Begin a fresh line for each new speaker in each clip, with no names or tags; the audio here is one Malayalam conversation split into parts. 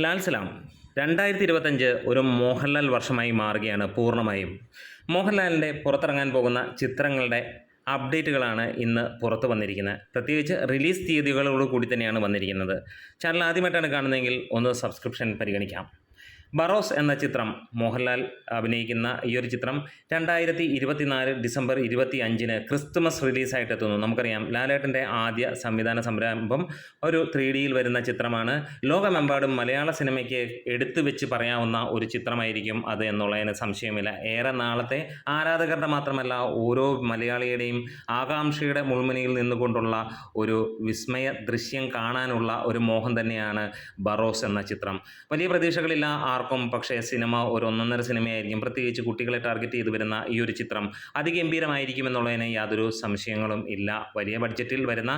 ലാൽ സലാം 2025 ഒരു മോഹൻലാൽ വർഷമായി മാറുകയാണ് പൂർണ്ണമായും. മോഹൻലാലിൻ്റെ പുറത്തിറങ്ങാൻ പോകുന്ന ചിത്രങ്ങളുടെ അപ്ഡേറ്റുകളാണ് ഇന്ന് പുറത്തു വന്നിരിക്കുന്നത്. പ്രത്യേകിച്ച് റിലീസ് തീയതികളോട് കൂടി തന്നെയാണ് വന്നിരിക്കുന്നത്. ചാനൽ ആദ്യമായിട്ടാണ് കാണുന്നതെങ്കിൽ ഒന്ന് സബ്സ്ക്രിപ്ഷൻ പരിഗണിക്കാം. ബറോസ് എന്ന ചിത്രം, മോഹൻലാൽ അഭിനയിക്കുന്ന ഈ ഒരു ചിത്രം 2024 ഡിസംബർ 25 ക്രിസ്തുമസ് റിലീസായിട്ട് എത്തുന്നു. നമുക്കറിയാം, ലാലേട്ടൻ്റെ ആദ്യ സംവിധാന സംരംഭം ഒരു 3Dയിൽ വരുന്ന ചിത്രമാണ്. ലോകമെമ്പാടും മലയാള സിനിമയ്ക്ക് എടുത്തു വെച്ച് പറയാവുന്ന ഒരു ചിത്രമായിരിക്കും അത് എന്നുള്ളതിന് സംശയമില്ല. ഏറെ നാളത്തെ ആരാധകരുടെ മാത്രമല്ല, ഓരോ മലയാളിയുടെയും ആകാംക്ഷയുടെ മുൾമുനയിൽ നിന്നുകൊണ്ടുള്ള ഒരു വിസ്മയ ദൃശ്യം കാണാനുള്ള ഒരു മോഹം തന്നെയാണ് ബറോസ് എന്ന ചിത്രം. വലിയ പ്രതീക്ഷകളില്ല ആർക്കും, പക്ഷേ സിനിമ ഒരു ഒന്നൊന്നര സിനിമയായിരിക്കും. പ്രത്യേകിച്ച് കുട്ടികളെ ടാർഗറ്റ് ചെയ്ത് വരുന്ന ഈ ഒരു ചിത്രം അതിഗംഭീരമായിരിക്കും എന്നുള്ളതിന് യാതൊരു സംശയങ്ങളും ഇല്ല. വലിയ ബഡ്ജറ്റിൽ വരുന്ന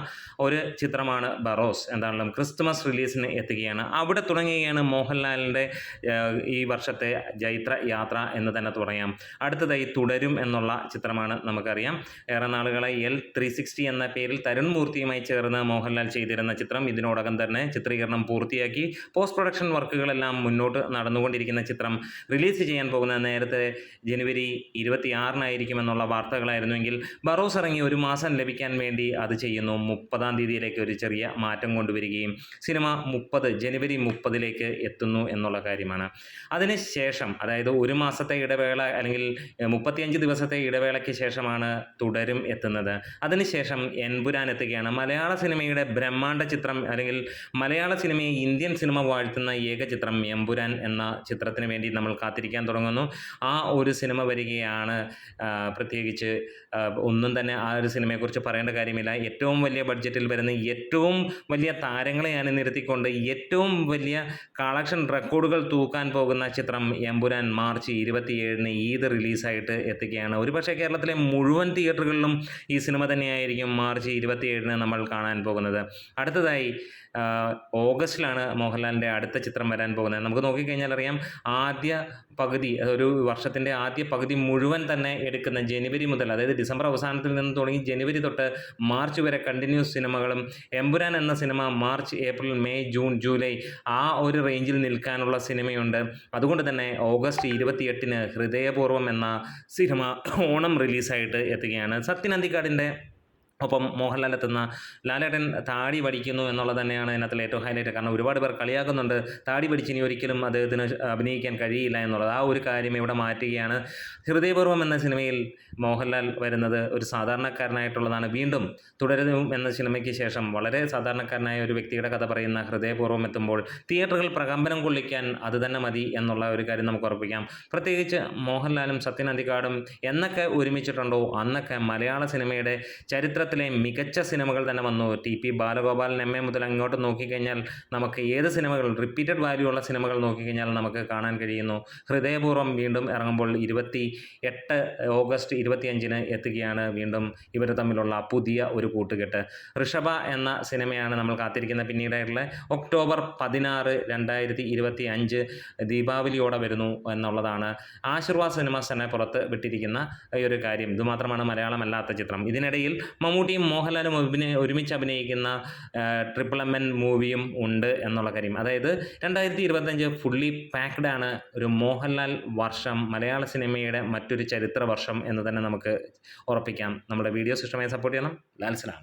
ഒരു ചിത്രമാണ് ബറോസ്. എന്താണെങ്കിലും ക്രിസ്തുമസ് റിലീസിന് എത്തുകയാണ്. അവിടെ തുടങ്ങുകയാണ് മോഹൻലാലിൻ്റെ ഈ വർഷത്തെ ജൈത്ര യാത്ര എന്ന് തന്നെ പറയാം. അടുത്തതായി തുടരും എന്നുള്ള ചിത്രമാണ്. നമുക്കറിയാം, ഏറെ നാളുകളെ L360 എന്ന പേരിൽ തരുൺ മൂർത്തിയുമായി ചേർന്ന് മോഹൻലാൽ ചെയ്തിരുന്ന ചിത്രം ഇതിനോടകം തന്നെ ചിത്രീകരണം പൂർത്തിയാക്കി. പോസ്റ്റ് പ്രൊഡക്ഷൻ വർക്കുകളെല്ലാം മുന്നോട്ട് നടന്നുകൊണ്ടിരിക്കുന്ന ചിത്രം റിലീസ് ചെയ്യാൻ പോകുന്ന നേരത്തെ ജനുവരി 26 വാർത്തകളായിരുന്നുവെങ്കിൽ, ബറോസ് ഇറങ്ങി ഒരു മാസം ലഭിക്കാൻ വേണ്ടി അത് ചെയ്യുന്നു. 30-ാം തീയതിയിലേക്ക് ഒരു ചെറിയ മാറ്റം കൊണ്ടുവരികയും സിനിമ ജനുവരി 30 എത്തുന്നു എന്നുള്ള കാര്യമാണ്. അതിനുശേഷം, അതായത് ഒരു മാസത്തെ ഇടവേള അല്ലെങ്കിൽ 35 ദിവസത്തെ ഇടവേളയ്ക്ക് ശേഷമാണ് തുടരും എത്തുന്നത്. അതിനുശേഷം എൻപുരാൻ എത്തുകയാണ്. മലയാള സിനിമയുടെ ബ്രഹ്മാണ്ഡ ചിത്രം, അല്ലെങ്കിൽ മലയാള സിനിമയെ ഇന്ത്യൻ സിനിമ വാഴ്ത്തുന്ന ഏക ചിത്രം എമ്പുരാൻ എന്ന ചിത്രത്തിന് വേണ്ടി നമ്മൾ കാത്തിരിക്കാൻ തുടങ്ങുന്നു. ആ ഒരു സിനിമ വരികയാണ്. പ്രത്യേകിച്ച് ഒന്നും തന്നെ ആ ഒരു സിനിമയെക്കുറിച്ച് പറയേണ്ട കാര്യമില്ല. ഏറ്റവും വലിയ ബഡ്ജറ്റിൽ വരുന്ന ഏറ്റവും വലിയ താരങ്ങളെ നിർത്തിക്കൊണ്ട് ഏറ്റവും വലിയ കളക്ഷൻ റെക്കോർഡുകൾ തൂക്കാൻ പോകുന്ന ചിത്രം എമ്പുരാൻ മാർച്ച് 27 ഈദ് റിലീസായിട്ട് എത്തുകയാണ്. ഒരുപക്ഷെ കേരളത്തിലെ മുഴുവൻ തിയേറ്ററുകളിലും ഈ സിനിമ തന്നെയായിരിക്കും മാർച്ച് 27 നമ്മൾ കാണാൻ പോകുന്നത്. അടുത്തതായി ഓഗസ്റ്റിലാണ് മോഹൻലാലിൻ്റെ അടുത്ത ചിത്രം വരാൻ പോകുന്നത്. നമുക്ക് നോക്കിക്കഴിഞ്ഞാൽ അറിയാം, ആദ്യ പകുതി, ഒരു വർഷത്തിൻ്റെ ആദ്യ പകുതി മുഴുവൻ തന്നെ എടുക്കുന്ന ജനുവരി മുതൽ, അതായത് ഡിസംബർ അവസാനത്തിൽ നിന്ന് തുടങ്ങി ജനുവരി തൊട്ട് മാർച്ച് വരെ കണ്ടിന്യൂസ് സിനിമകളും. എമ്പുരാൻ എന്ന cinema March, April, May, June, July ആ ഒരു റേഞ്ചിൽ നിൽക്കാനുള്ള സിനിമയുണ്ട്. അതുകൊണ്ട് തന്നെ ഓഗസ്റ്റ് 28 ഹൃദയപൂർവ്വം എന്ന സിനിമ ഓണം റിലീസായിട്ട് എത്തുകയാണ്. സത്യൻ അന്തിക്കാടിൻ്റെ ഒപ്പം മോഹൻലാൽ എത്തുന്ന ലാലേട്ടൻ താടി വടിക്കുന്നു എന്നുള്ളത് തന്നെയാണ് ഇതിനകത്തിൽ ഏറ്റവും ഹൈലൈറ്റ്. കാരണം ഒരുപാട് പേർ കളിയാക്കുന്നുണ്ട്, താടി വടിച്ച് ഇനി ഒരിക്കലും അദ്ദേഹത്തിന് അഭിനയിക്കാൻ കഴിയില്ല എന്നുള്ളത്. ആ ഒരു കാര്യം ഇവിടെ മാറ്റുകയാണ്. ഹൃദയപൂർവ്വം എന്ന സിനിമയിൽ മോഹൻലാൽ വരുന്നത് ഒരു സാധാരണക്കാരനായിട്ടുള്ളതാണ്. വീണ്ടും തുടരും എന്ന സിനിമയ്ക്ക് ശേഷം വളരെ സാധാരണക്കാരനായ ഒരു വ്യക്തിയുടെ കഥ പറയുന്ന ഹൃദയപൂർവ്വം എത്തുമ്പോൾ തിയേറ്ററുകൾ പ്രകമ്പനം കൊള്ളിക്കാൻ അത് തന്നെ മതി എന്നുള്ള ഒരു കാര്യം നമുക്ക് ഉറപ്പിക്കാം. പ്രത്യേകിച്ച് മോഹൻലാലും സത്യൻ അന്തിക്കാടും എന്നൊക്കെ ഒരുമിച്ചിട്ടുണ്ടോ അന്നൊക്കെ മലയാള സിനിമയുടെ ചരിത്രത്തിലെ മികച്ച സിനിമകൾ തന്നെ വന്നു. TP ബാലഗോപാലൻ MA മുതൽ അങ്ങോട്ട് നോക്കിക്കഴിഞ്ഞാൽ നമുക്ക് ഏത് സിനിമകൾ, റിപ്പീറ്റഡ് വാല്യൂ ഉള്ള സിനിമകൾ നോക്കിക്കഴിഞ്ഞാൽ നമുക്ക് കാണാൻ കഴിയുന്നു. ഹൃദയപൂർവ്വം വീണ്ടും ഇറങ്ങുമ്പോൾ 28 ഓഗസ്റ്റ് 25 എത്തുകയാണ് വീണ്ടും ഇവർ തമ്മിലുള്ള പുതിയ ഒരു കൂട്ടുകെട്ട്. ഋഷഭ എന്ന സിനിമയാണ് നമ്മൾ കാത്തിരിക്കുന്ന പിന്നീടായിട്ടുള്ള ഒക്ടോബർ 16, 2025 ദീപാവലിയോടെ വരുന്നു എന്നുള്ളതാണ് ആശീർവാദ് സിനിമാസ് തന്നെ പുറത്ത് വിട്ടിരിക്കുന്ന ഈ ഒരു കാര്യം. ഇതുമാത്രമാണ് മലയാളമല്ലാത്ത ചിത്രം. ഇതിനിടയിൽ മമ്മൂട്ടിയും മോഹൻലാലും ഒരുമിച്ച് അഭിനയിക്കുന്ന MN മൂവിയും ഉണ്ട് എന്നുള്ള കാര്യം. അതായത് 2025 ഫുള്ളി പാക്ഡ് ആണ്. ഒരു മോഹൻലാൽ വർഷം, മലയാള സിനിമയുടെ മറ്റൊരു ചരിത്ര വർഷം എന്ന് തന്നെ നമുക്ക് ഉറപ്പിക്കാം. നമ്മുടെ വീഡിയോസ് ഇഷ്ടമായി സപ്പോർട്ട് ചെയ്യണം. ലാൽ സലാം.